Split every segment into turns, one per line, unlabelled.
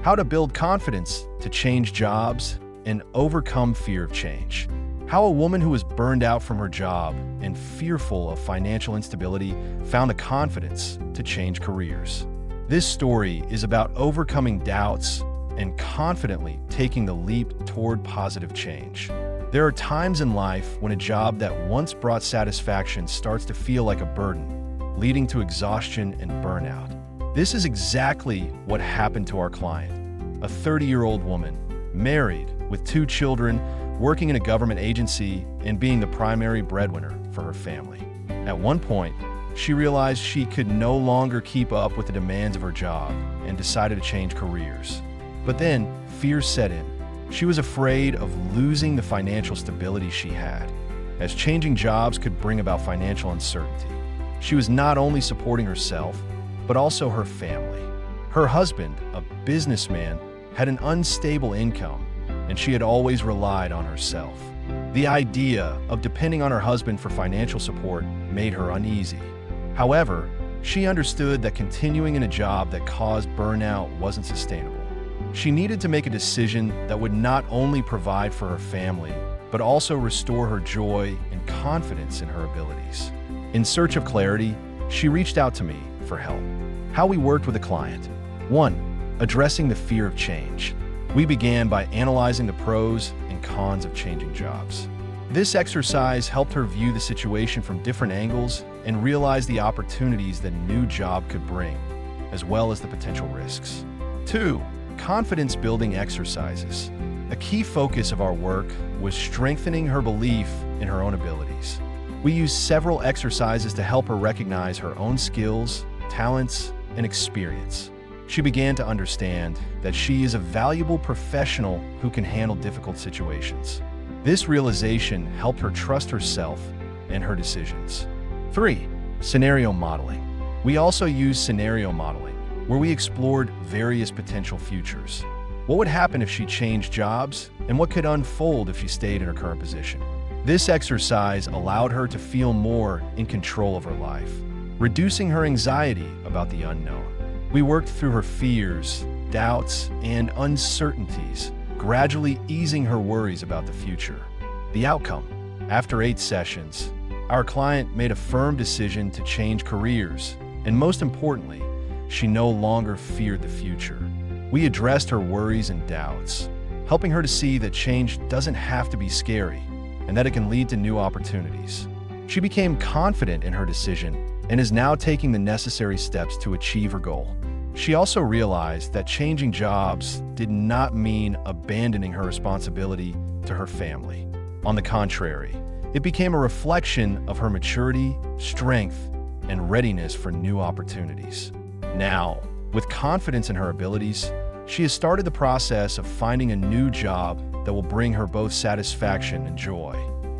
How to build confidence to change jobs and overcome fear of change. How a woman who was burned out from her job and fearful of financial instability found the confidence to change careers. This story is about overcoming doubts and confidently taking the leap toward positive change. There are times in life when a job that once brought satisfaction starts to feel like a burden, leading to exhaustion and burnout. This is exactly what happened to our client, a 30-year-old woman, married, with 2 children, working in a government agency and being the primary breadwinner for her family. At one point, she realized she could no longer keep up with the demands of her job and decided to change careers. But then, fear set in. She was afraid of losing the financial stability she had, as changing jobs could bring about financial uncertainty. She was not only supporting herself, but also her family. Her husband, a businessman, had an unstable income, and she had always relied on herself. The idea of depending on her husband for financial support made her uneasy. However, she understood that continuing in a job that caused burnout wasn't sustainable. She needed to make a decision that would not only provide for her family, but also restore her joy and confidence in her abilities. In search of clarity, she reached out to me for help. How we worked with a client. 1. Addressing the fear of change. We began by analyzing the pros and cons of changing jobs. This exercise helped her view the situation from different angles and realize the opportunities that a new job could bring, as well as the potential risks. 2. Confidence-building exercises. A key focus of our work was strengthening her belief in her own abilities. We used several exercises to help her recognize her own skills, talents, and experience. She began to understand that she is a valuable professional who can handle difficult situations. This realization helped her trust herself and her decisions. 3. Scenario modeling. We also used scenario modeling, where we explored various potential futures. What would happen if she changed jobs, and what could unfold if she stayed in her current position? This exercise allowed her to feel more in control of her life, reducing her anxiety about the unknown. We worked through her fears, doubts, and uncertainties, gradually easing her worries about the future. The outcome: after 8 sessions, our client made a firm decision to change careers, and most importantly, she no longer feared the future. We addressed her worries and doubts, helping her to see that change doesn't have to be scary and that it can lead to new opportunities. She became confident in her decision and is now taking the necessary steps to achieve her goal. She also realized that changing jobs did not mean abandoning her responsibility to her family. On the contrary, it became a reflection of her maturity, strength, and readiness for new opportunities. Now, with confidence in her abilities, she has started the process of finding a new job that will bring her both satisfaction and joy.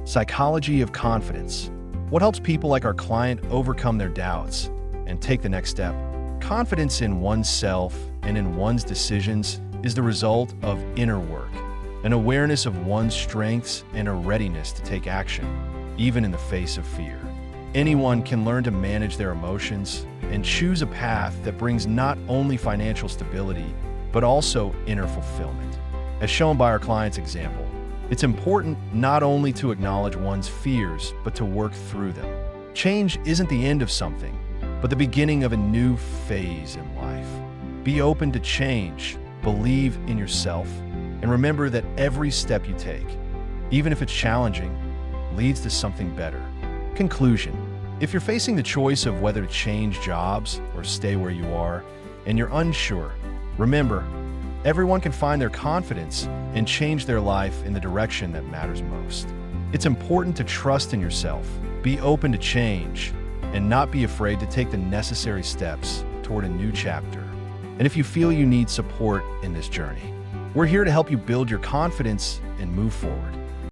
Psychology of confidence. What helps people like our client overcome their doubts and take the next step? Confidence in oneself and in one's decisions is the result of inner work, an awareness of one's strengths and a readiness to take action, even in the face of fear. Anyone can learn to manage their emotions and choose a path that brings not only financial stability, but also inner fulfillment. As shown by our client's example, it's important not only to acknowledge one's fears, but to work through them. Change isn't the end of something, but the beginning of a new phase in life. Be open to change, believe in yourself, and remember that every step you take, even if it's challenging, leads to something better. Conclusion: if you're facing the choice of whether to change jobs or stay where you are, and you're unsure, remember, everyone can find their confidence and change their life in the direction that matters most. It's important to trust in yourself, be open to change, and not be afraid to take the necessary steps toward a new chapter. And if you feel you need support in this journey, we're here to help you build your confidence and move forward.